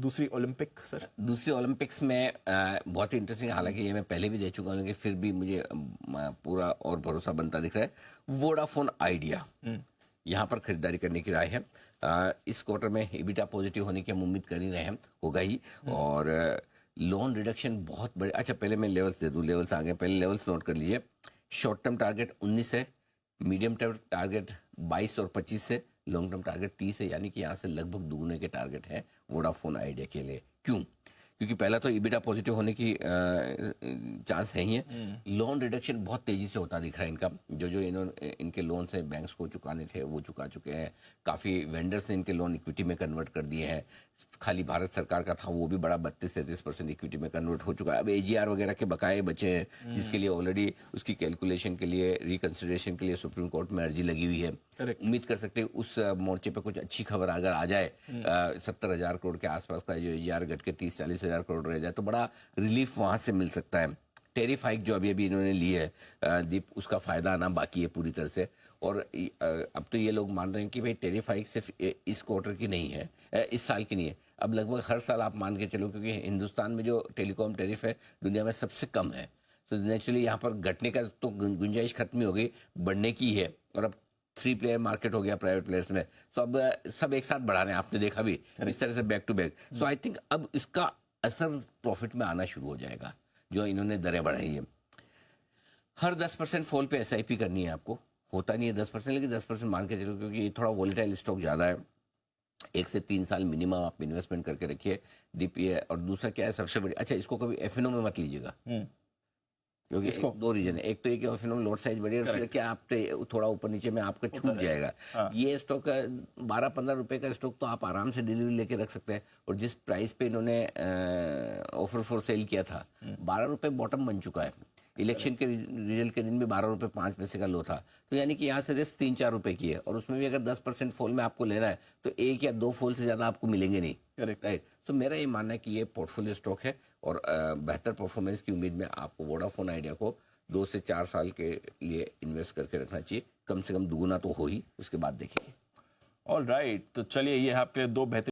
दूसरी Olympic sir? दूसरी Olympics में बहुत ही इंटरेस्टिंग, हालांकि ये मैं पहले भी दे चुका हूँ लेकिन फिर भी मुझे पूरा और भरोसा बनता दिख रहा है। वोडाफोन आइडिया यहाँ पर खरीदारी करने की राय है। इस क्वार्टर में EBITDA पॉजिटिव होने की हम उम्मीद कर ही रहे हैं, होगा ही। और लोन रिडक्शन बहुत बड़े। अच्छा, पहले मैं लेवल्स दे दूँ, लेवल्स आ गए, पहले लेवल्स नोट कर लीजिए। शॉर्ट टर्म टारगेट 19 है, मीडियम टर्म टारगेट 22 और 25 है, लॉन्ग टर्म टारगेट 30 है, यानी कि यहाँ से लगभग दुगने के टारगेट है वोडाफोन आइडिया के लिए। क्यों? क्योंकि पहला तो EBITDA पॉजिटिव होने की चांस है ही है। लोन रिडक्शन बहुत तेजी से होता दिख रहा है इनका। जो इनके लोन से बैंक्स को चुकाने थे वो चुका चुके हैं। काफ़ी वेंडर्स ने इनके लोन इक्विटी में कन्वर्ट कर दिए हैं। खाली भारत सरकार का था वो भी बड़ा 32-33% इक्विटी में कन्वर्ट हो चुका है। अब AGR वगैरह के बकाए बचे हैं, जिसके लिए ऑलरेडी उसकी कैलकुलेशन के लिए, रिकंसिडरेशन के लिए सुप्रीम कोर्ट में अर्जी लगी हुई है। उम्मीद कर सकते हैं उस मोर्चे पे कुछ अच्छी खबर अगर आ जाए, 70,000 करोड़ के आसपास का जो AGR घट के 30-40 हजार करोड़ रह जाए तो बड़ा रिलीफ वहां से मिल सकता है। टेरिफ हाइक जो अभी इन्होंने ली है दीप, उसका फायदा आना बाकी है पूरी तरह से। और अब तो ये लोग मान रहे हैं कि भाई टेरिफ हाइक सिर्फ इस क्वार्टर की नहीं है, इस साल की नहीं है, अब लगभग हर साल आप मान के चलो, क्योंकि हिंदुस्तान में जो टेलीकॉम टेरिफ है दुनिया में सबसे कम है। तो नेचुरली यहाँ पर घटने का तो गुंजाइश खत्म ही हो गई, बढ़ने की है। और अब 3 प्लेयर मार्केट हो गया प्राइवेट प्लेयर्स में, तो अब सब एक साथ बढ़ा रहे हैं, आपने देखा भी इस तरह से back to back. So I think अब इसका असर प्रॉफिट में आना शुरू हो जाएगा, जो इन्होंने दरें बढ़ाई है। हर 10% फॉल पे SIP करनी है आपको। होता नहीं है 10%, लेकिन 10% मान के चलो, क्योंकि ये थोड़ा वॉलेटाइल स्टॉक ज़्यादा है। 1 से 3 साल मिनिमम आप इन्वेस्टमेंट करके रखिए दीप। ये और दूसरा क्या है सबसे बड़ी, अच्छा इसको कभी FNO में मत लीजिएगा, क्योंकि इसको 2 रीजन है। एक तो ये कि FNO में लॉट साइज बढ़िया, फिर क्या आप थोड़ा ऊपर नीचे में आपका छूट जाएगा। ये स्टॉक 12-15 रुपए का स्टॉक तो आप आराम से डिलीवरी लेके रख सकते हैं। और जिस प्राइस पे इन्होंने ऑफर फॉर सेल किया था, 12 रुपए बॉटम बन चुका है। इलेक्शन के रिजल्ट के दिन में 12 रुपए 5 पैसे का लो था। तो यानी कि यहाँ से रिस्क 3-4 रुपए की है, और उसमें भी अगर 10% फॉल में आपको लेना है तो 1 या 2 फॉल से ज्यादा आपको मिलेंगे नहीं। Correct, right. तो मेरा ये मानना है कि ये पोर्टफोलियो स्टॉक है, और बेहतर परफॉर्मेंस की उम्मीद में आपको वोडाफोन आइडिया को 2 से 4 साल के लिए इन्वेस्ट करके रखना चाहिए। कम से कम दुगुना तो हो ही, उसके बाद देखिए। ऑल राइट, तो चलिए ये आपके 2 बेहतरीन